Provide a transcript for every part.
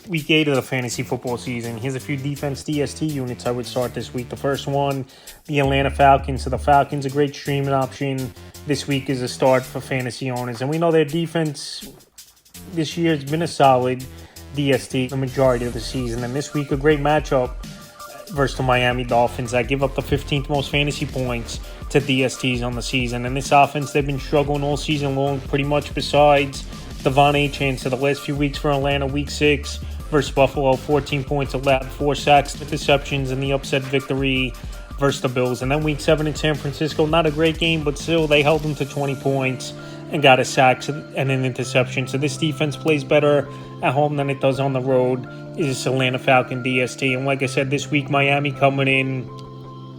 week 8 of the fantasy football season. Here's a few defense DST units I would start this week. The first one, the Atlanta Falcons. So the Falcons, a great streaming option this week is a start for fantasy owners. And we know their defense this year has been a solid DST the majority of the season. And this week, a great matchup versus the Miami Dolphins that give up the 15th most fantasy points to DSTs on the season. And this offense, they've been struggling all season long, pretty much besides Devon Achane. So the last few weeks for Atlanta, week 6 versus Buffalo, 14 points allowed, 4 sacks, interceptions, and the upset victory versus the Bills. And then week 7 in San Francisco, not a great game, but still they held them to 20 points and got a sack and an interception. So this defense plays better at home than it does on the road. Is this Atlanta Falcon DST. And like I said, this week Miami coming in.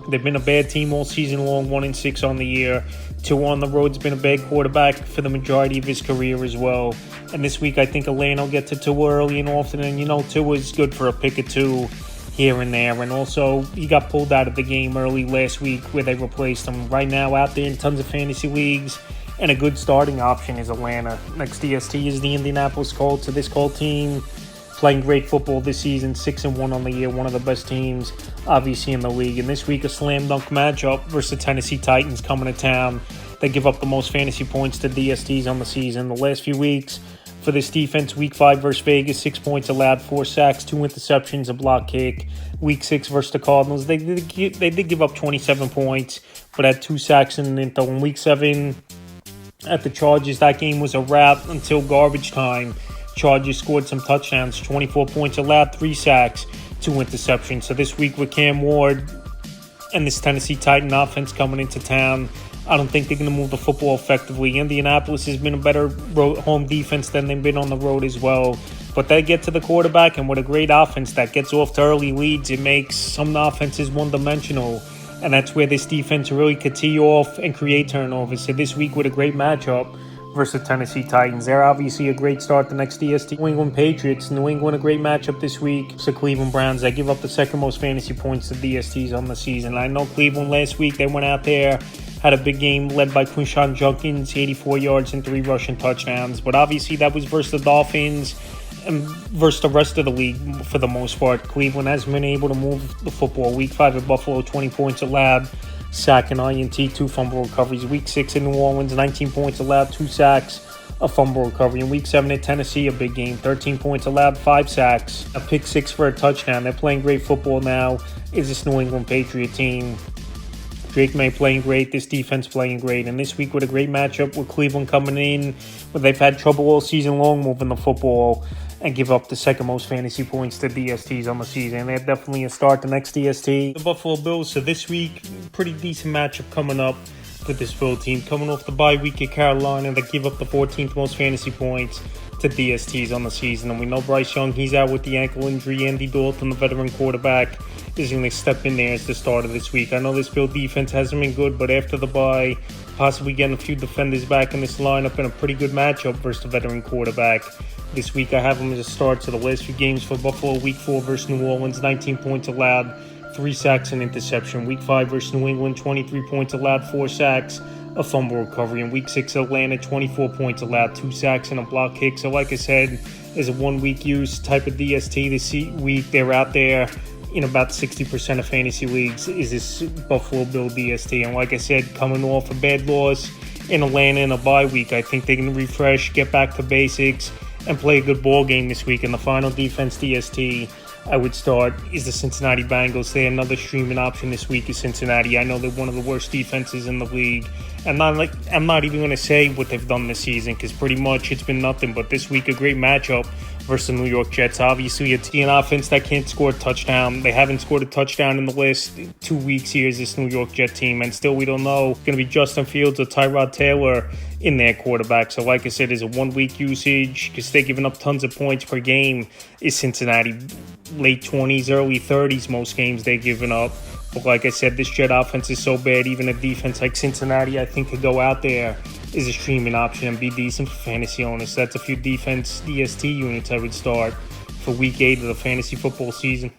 They've been a bad team all season long, 1-6 on the year. Tua on the road's been a bad quarterback for the majority of his career as well. And this week I think Atlanta will get to Tua early and often. And Tua's good for a pick or two here and there. And also, he got pulled out of the game early last week where they replaced him. Right now out there in tons of fantasy leagues. And a good starting option is Atlanta. Next DST is the Indianapolis Colts. So this Colt team playing great football this season, 6-1 on the year, one of the best teams obviously in the league. And this week a slam dunk matchup versus the Tennessee Titans coming to town. They give up the most fantasy points to DSTs on the season. The last few weeks for this defense, week 5 versus Vegas, 6 points allowed, 4 sacks, 2 interceptions, a block kick. Week 6 versus the Cardinals, they did give up 27 points, but had 2 sacks and an inter. In week 7 at the Chargers, that game was a wrap until garbage time. Chargers scored some touchdowns, 24 points allowed, 3 sacks, 2 interceptions. So this week with Cam Ward and this Tennessee Titan offense coming into town, I don't think they're going to move the football effectively. Indianapolis has been a better home defense than they've been on the road as well. But they get to the quarterback, and with a great offense that gets off to early leads, it makes some offenses one-dimensional. And that's where this defense really could tee off and create turnovers. So this week with a great matchup versus the Tennessee Titans. They're obviously a great start the next DST. New England Patriots. New England, a great matchup this week. So Cleveland Browns, they give up the second most fantasy points to DSTs on the season. I know Cleveland last week, they went out there, had a big game led by Quinshon Judkins, 84 yards and 3 rushing touchdowns. But obviously that was versus the Dolphins and versus the rest of the league for the most part. Cleveland hasn't been able to move the football. Week 5 at Buffalo, 20 points allowed, sack and INT, 2 fumble recoveries. Week 6 in New Orleans, 19 points allowed, 2 sacks, a fumble recovery. In week 7 at Tennessee, a big game, 13 points allowed, 5 sacks, a pick 6 for a touchdown. They're playing great football now. Is this New England Patriot team? Drake May playing great, this defense playing great. And this week with a great matchup with Cleveland coming in, where they've had trouble all season long moving the football and give up the second most fantasy points to DSTs on the season. They're definitely a start the next DST. The Buffalo Bills, so this week, pretty decent matchup coming up with this Bill team. Coming off the bye week at Carolina, they give up the 14th most fantasy points to DSTs on the season. And we know Bryce Young, he's out with the ankle injury. Andy Dalton, the veteran quarterback, is going to step in there as the starter this week. I know this Bill defense hasn't been good, but after the bye, possibly getting a few defenders back in this lineup in a pretty good matchup versus the veteran quarterback. This week I have him as a start to the last few games for Buffalo. Week 4 versus New Orleans, 19 points allowed, 3 sacks and interception. Week 5 versus New England, 23 points allowed, 4 sacks, a fumble recovery. In week 6 Atlanta, 24 points allowed, 2 sacks and a block kick. So like I said, as a 1 week use type of DST this week, they're out there in about 60% of fantasy leagues is this Buffalo Bill DST. And like I said, coming off a bad loss in Atlanta in a bye week, I think they can refresh, get back to basics, and play a good ball game this week. And the final defense DST I would start is the Cincinnati Bengals. They're another streaming option this week is Cincinnati. I know they're one of the worst defenses in the league. I'm not even going to say what they've done this season because pretty much it's been nothing. But this week, a great matchup versus the New York Jets. Obviously, it's an offense that can't score a touchdown. They haven't scored a touchdown in the last 2 weeks here as this New York Jet team. And still, we don't know it's going to be Justin Fields or Tyrod Taylor in their quarterback. So like I said, is a 1 week usage because they're giving up tons of points per game is Cincinnati. Late 20s, early 30s, most games they're giving up. But like I said, this Jet offense is so bad, even a defense like Cincinnati, I think, could go out there is a streaming option and be decent for fantasy owners. So that's a few defense DST units I would start for week 8 of the fantasy football season.